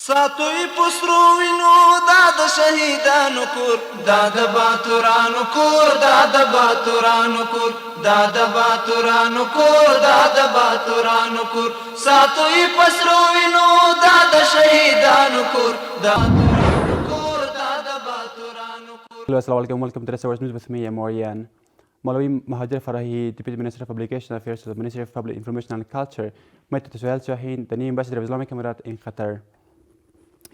ساتوی پسرو وینو دا د شهیدانو کور دا د باتورانو کور دا د باتورانو کور دا د باتورانو کور دا د باتورانو کور ساتوی پسرو وینو دا د شهیدانو کور دا Assalamu alaikum, welcome to the Hours News with me, Morian. Malawi Mahajer Farahi, Deputy Minister of Publication Affairs to the Ministry of Public Information and Culture, met with Suhail Shaheen, the new ambassador of Islamic Emirate in Qatar.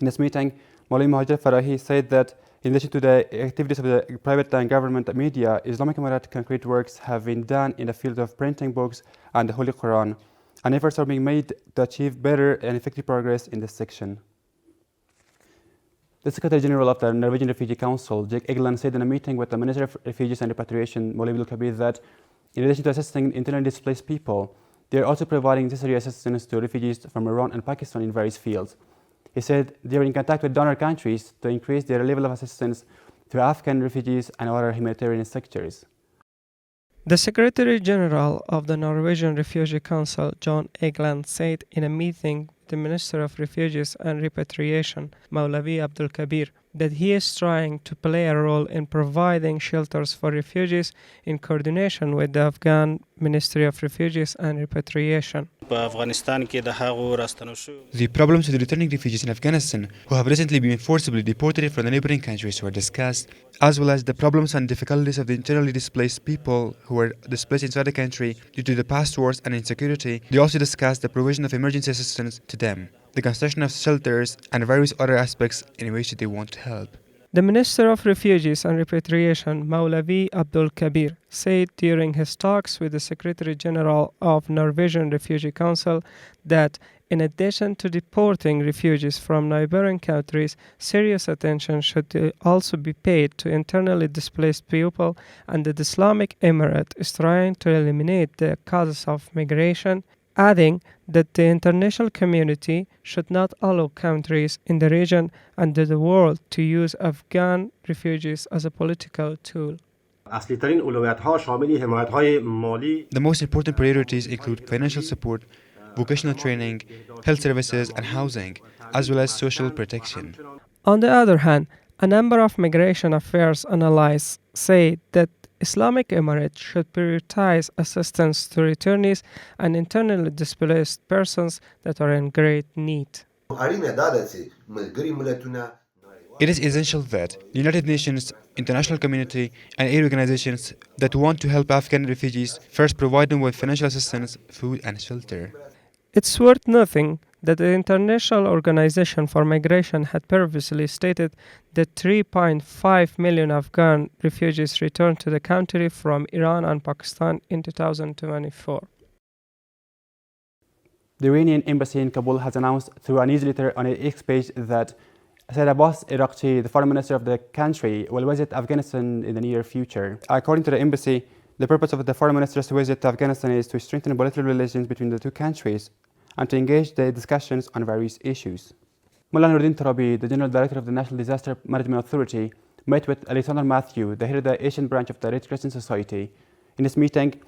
In this meeting, Malawi Mahajer Farahi said that in addition to the activities of the private and government media, Islamic Emirate concrete works have been done in the field of printing books and the Holy Quran, and efforts are being made to achieve better and effective progress in this section. The Secretary General of the Norwegian Refugee Council, Jake Egeland, said in a meeting with the Minister of Refugees and Repatriation, Maulvi Abdul Kabir, that in addition to assisting internally displaced people, they are also providing necessary assistance to refugees from Iran and Pakistan in various fields. He said they are in contact with donor countries to increase their level of assistance to Afghan refugees and other humanitarian sectors. The Secretary General of the Norwegian Refugee Council, John Egeland, said in a meeting with the Minister of Refugees and Repatriation, Maulvi Abdul Kabir, that he is trying to play a role in providing shelters for refugees in coordination with the Afghan Ministry of Refugees and Repatriation. The problems with returning refugees in Afghanistan who have recently been forcibly deported from the neighboring countries were discussed, as well as the problems and difficulties of the internally displaced people who were displaced inside the country due to the past wars and insecurity. They also discussed the provision of emergency assistance to them, the construction of shelters, and various other aspects in which they want to help. The Minister of Refugees and Repatriation, Maulvi Abdul Kabir, said during his talks with the Secretary General of Norwegian Refugee Council that in addition to deporting refugees from neighboring countries, serious attention should also be paid to internally displaced people, and that the Islamic Emirate is trying to eliminate the causes of migration, adding that the international community should not allow countries in the region and the world to use Afghan refugees as a political tool. The most important priorities include financial support, vocational training, health services and housing, as well as social protection. On the other hand, a number of migration affairs analysts say that Islamic Emirate should prioritize assistance to returnees and internally displaced persons that are in great need. It is essential that the United Nations, international community, and aid organizations that want to help Afghan refugees first provide them with financial assistance, food, and shelter. It's worth noting that the International Organization for Migration had previously stated that 3.5 million Afghan refugees returned to the country from Iran and Pakistan in 2024. The Iranian embassy in Kabul has announced through a newsletter on its X page that Said Abbas Iraqchi, the foreign minister of the country, will visit Afghanistan in the near future. According to the embassy, the purpose of the foreign minister's visit to Afghanistan is to strengthen political relations between the two countries and to engage the discussions on various issues. Mullah Nuruddin Turabi, the General Director of the National Disaster Management Authority, met with Alexander Matthew, the head of the Asian branch of the Red Crescent Society. In this meeting,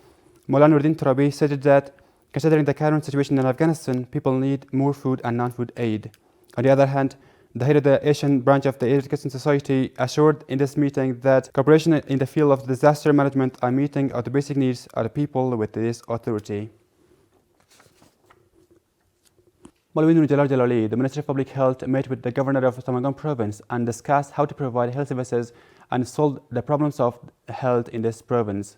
Mullah Nuruddin Turabi said that, considering the current situation in Afghanistan, people need more food and non-food aid. On the other hand, the head of the Asian branch of the Red Crescent Society assured in this meeting that cooperation in the field of disaster management and meeting of the basic needs of the people with this authority. Maulvi Nur Jalali, the Minister of Public Health, met with the Governor of Tamangan Province and discussed how to provide health services and solve the problems of health in this province.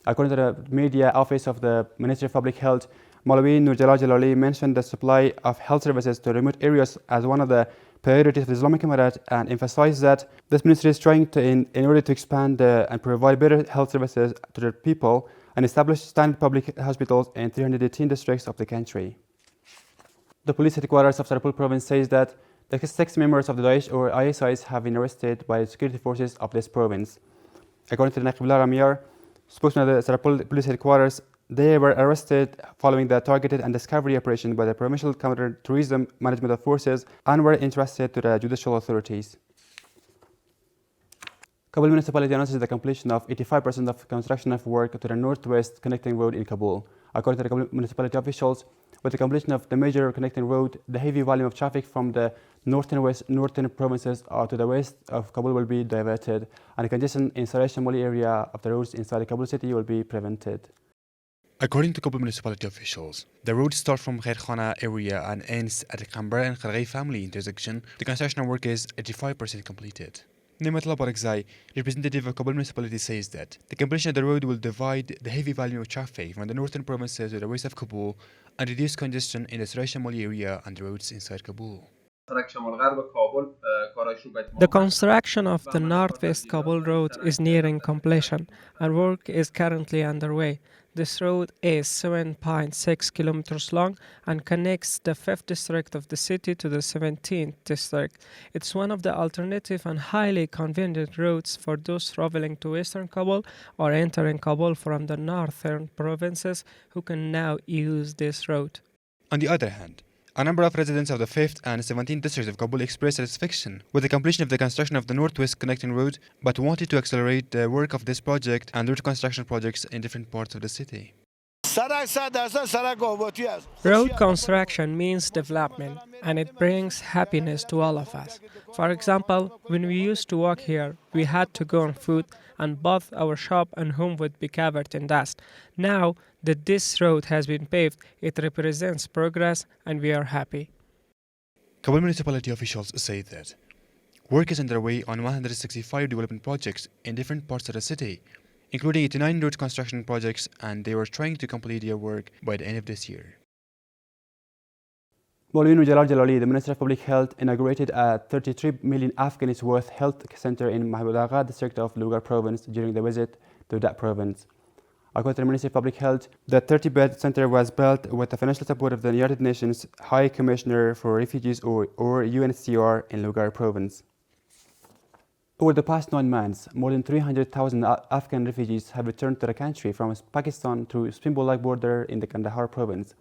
According to the media office of the Ministry of Public Health, Maulvi Nur Jalali mentioned the supply of health services to remote areas as one of the priorities of the Islamic Emirate and emphasized that this ministry is trying to, in order to expand and provide better health services to the people and establish standard public hospitals in 318 districts of the country. The police headquarters of Sarpul province says that the 6 members of the Daesh or ISIS have been arrested by the security forces of this province. According to Naqibullah Ramiyar, spokesman of the Sarpul police headquarters, they were arrested following the targeted and discovery operation by the Provincial Counter-Terrorism Management Forces and were entrusted to the judicial authorities. Kabul municipality announces the completion of 85% of construction of work to the northwest connecting road in Kabul. According to the municipality officials, with the completion of the major connecting road, the heavy volume of traffic from the northern provinces to the west of Kabul will be diverted, and the congestion in Sarai Shamoli area of the roads inside the Kabul city will be prevented. According to Kabul municipality officials, the road starts from Khairkhana area and ends at the Kambara and Khargai family intersection. The construction work is 85% completed. Nimatullah Barakzai, representative of Kabul municipality, says that the completion of the road will divide the heavy volume of traffic from the northern provinces to the west of Kabul and reduce congestion in the Sarai Shamoli area and the roads inside Kabul. The construction of the Northwest Kabul Road is nearing completion and work is currently underway. This road is 7.6 kilometers long and connects the 5th district of the city to the 17th district. It's one of the alternative and highly convenient routes for those traveling to western Kabul or entering Kabul from the northern provinces who can now use this road. On the other hand, a number of residents of the 5th and 17th districts of Kabul expressed satisfaction with the completion of the construction of the northwest connecting road, but wanted to accelerate the work of this project and road construction projects in different parts of the city. Road construction means development, and it brings happiness to all of us. For example, when we used to walk here, we had to go on foot, and both our shop and home would be covered in dust. Now that this road has been paved, it represents progress, and we are happy. Kabul municipality officials say that work is underway on 165 development projects in different parts of the city, including 89 road construction projects, and they were trying to complete their work by the end of this year. Maulwin Jalal Jalali, the Minister of Public Health, inaugurated a 33 million Afghans worth health center in Mahmud Agha district of Lugar province during the visit to that province. According to the Ministry of Public Health, the 30-bed center was built with the financial support of the United Nations High Commissioner for Refugees or UNHCR in Lugar province. Over the past 9 months, more than 300,000 Afghan refugees have returned to the country from Pakistan through Spinbolak border in the Kandahar province.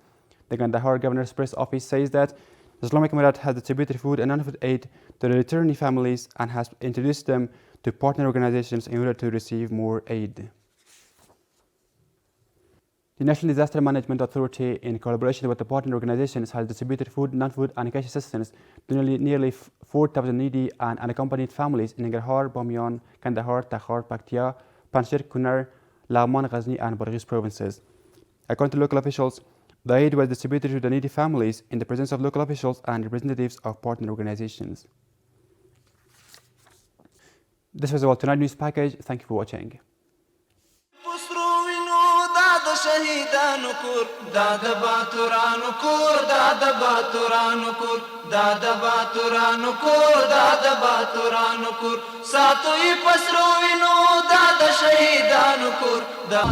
The Kandahar Governor's Press Office says that the Islamic Emirate has distributed food and non-food aid to the returnee families and has introduced them to partner organizations in order to receive more aid. The National Disaster Management Authority, in collaboration with the partner organizations, has distributed food, non-food and cash assistance to nearly 4,000 needy and unaccompanied families in Nangarhar, Bamiyan, Kandahar, Takhar, Paktia, Panjshir, Kunar, Laghman, Ghazni and Barghiz provinces. According to local officials, the aid was distributed to the needy families in the presence of local officials and representatives of partner organizations. This was our tonight news package. Thank you for watching. شهیدانو کور دا د باتورانو کور دا د باتورانو کور دا د باتورانو کور دا د باتورانو کور ساتوي پسرو وینو دا د شهیدانو کور دا